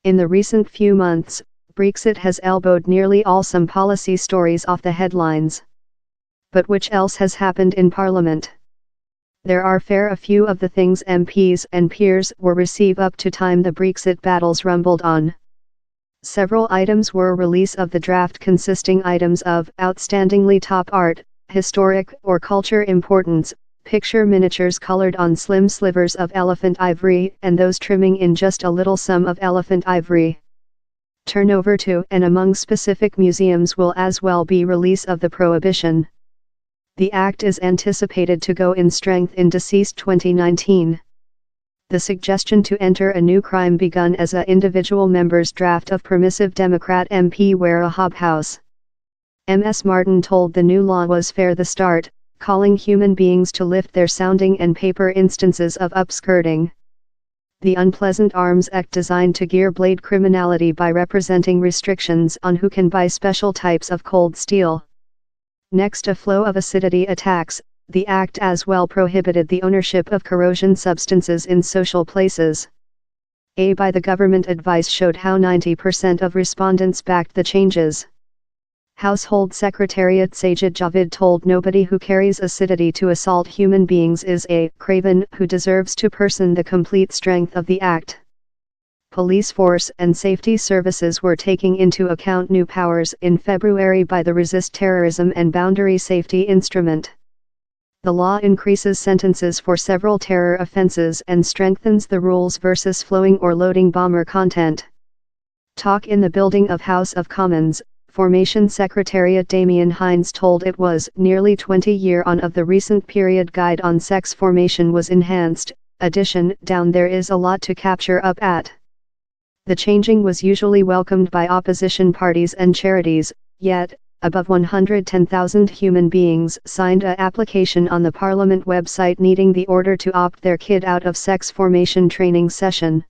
In the recent few months, Brexit has elbowed nearly all some policy stories off the headlines. But which else has happened in Parliament? There are a few of the things MPs and peers were receive up to time the Brexit battles rumbled on. Several items were release of the draft consisting items of outstandingly top art, historic or culture importance, picture miniatures colored on slim slivers of elephant ivory and those trimming in just a little sum of elephant ivory. Turnover to and among specific museums will as well be release of the prohibition. The Act is anticipated to go in strength in deceased 2019. The suggestion to enter a new crime begun as a individual member's draft of permissive Democrat MP Wera Hobhouse. Ms. Martin told the new law was fair the start, calling human beings to lift their sounding and paper instances of upskirting. The Unpleasant Arms Act designed to gear blade criminality by representing restrictions on who can buy special types of cold steel. Next, a flow of acidity attacks. The Act as well prohibited the ownership of corrosion substances in social places. By the government advice showed how 90% of respondents backed the changes. Household Secretariat Sajid Javid told nobody who carries acidity to assault human beings is a craven who deserves to person the complete strength of the Act. Police force and safety services were taking into account new powers in February by the Resist Terrorism and Boundary Safety Instrument. The law increases sentences for several terror offenses and strengthens the rules versus flowing or loading bomber content. Talk in the building of House of Commons. Formation Secretariat Damien Hines told it was nearly 20 year on of the recent period guide on sex formation was enhanced. Addition down there is a lot to capture up at. The changing was usually welcomed by opposition parties and charities, yet, above 110,000 human beings signed an application on the Parliament website needing the order to opt their kid out of sex formation training session.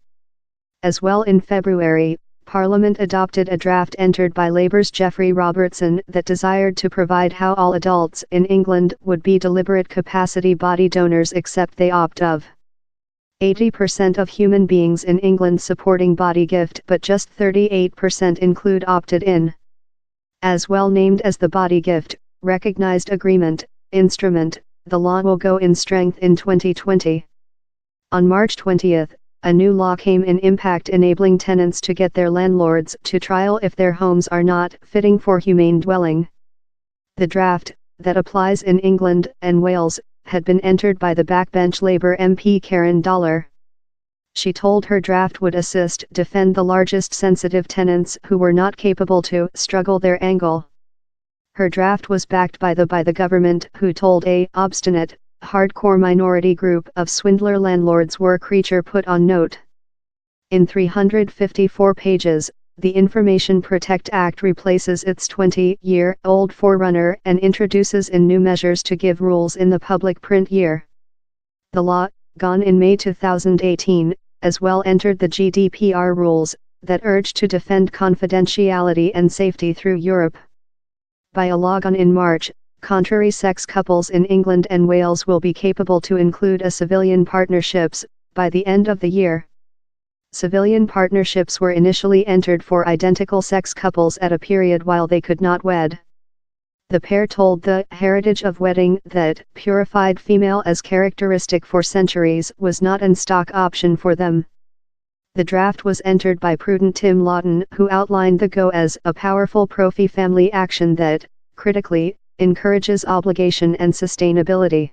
As well in February, Parliament adopted a draft entered by Labour's Geoffrey Robertson that desired to provide how all adults in England would be deliberate capacity body donors except they opt of. 80% of human beings in England supporting body gift but just 38% include opted in. As well named as the Body Gift, Recognized Agreement, Instrument, the law will go in strength in 2020. On March 20, a new law came in impact enabling tenants to get their landlords to trial if their homes are not fitting for humane dwelling. The draft, that applies in England and Wales, had been entered by the backbench Labour MP Karen Dollar. She told her draft would assist defend the largest sensitive tenants who were not capable to struggle their angle. Her draft was backed by the government, who told a obstinate, hardcore minority group of swindler landlords were creature put on note. In 354 pages, the Information Protect Act replaces its 20-year-old forerunner and introduces in new measures to give rules in the public print year. The law, gone in May 2018, as well entered the GDPR rules, that urge to defend confidentiality and safety through Europe. By a law gone in March, contrary-sex couples in England and Wales will be capable to include a civilian partnerships, by the end of the year. Civilian partnerships were initially entered for identical-sex couples at a period while they could not wed. The pair told the Heritage of Wedding that purified female as characteristic for centuries was not an stock option for them. The draft was entered by prudent Tim Lawton, who outlined the GO as a powerful pro-family action that, critically, encourages obligation and sustainability.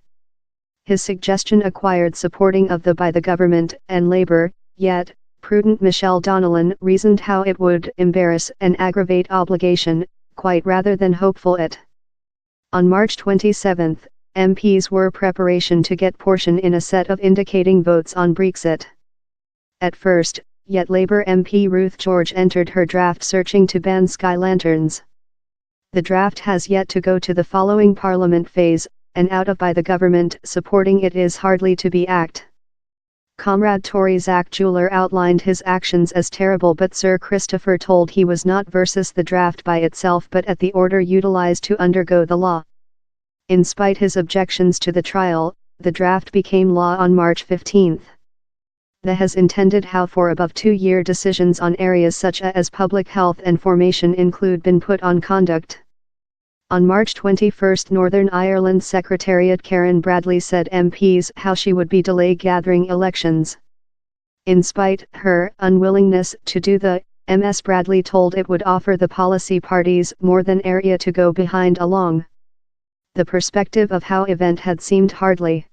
His suggestion acquired supporting of by the government and Labour, yet, prudent Michelle Donnellan reasoned how it would embarrass and aggravate obligation, quite rather than hopeful it. On March 27, MPs were preparation to get portion in a set of indicating votes on Brexit. At first, yet Labour MP Ruth George entered her draft searching to ban sky lanterns. The draft has yet to go to the following Parliament phase, and out of by the government supporting it is hardly to be act. Comrade Tory Zach Jeweller outlined his actions as terrible, but Sir Christopher told he was not versus the draft by itself but at the order utilised to undergo the law. In spite his objections to the trial, the draft became law on March 15. The has intended how for above 2-year decisions on areas such as public health and formation include been put on conduct. On March 21, Northern Ireland Secretariat Karen Bradley said MPs how she would be delay gathering elections. In spite her unwillingness to do the Ms. Bradley told it would offer the policy parties more than area to go behind along. The perspective of how event had seemed hardly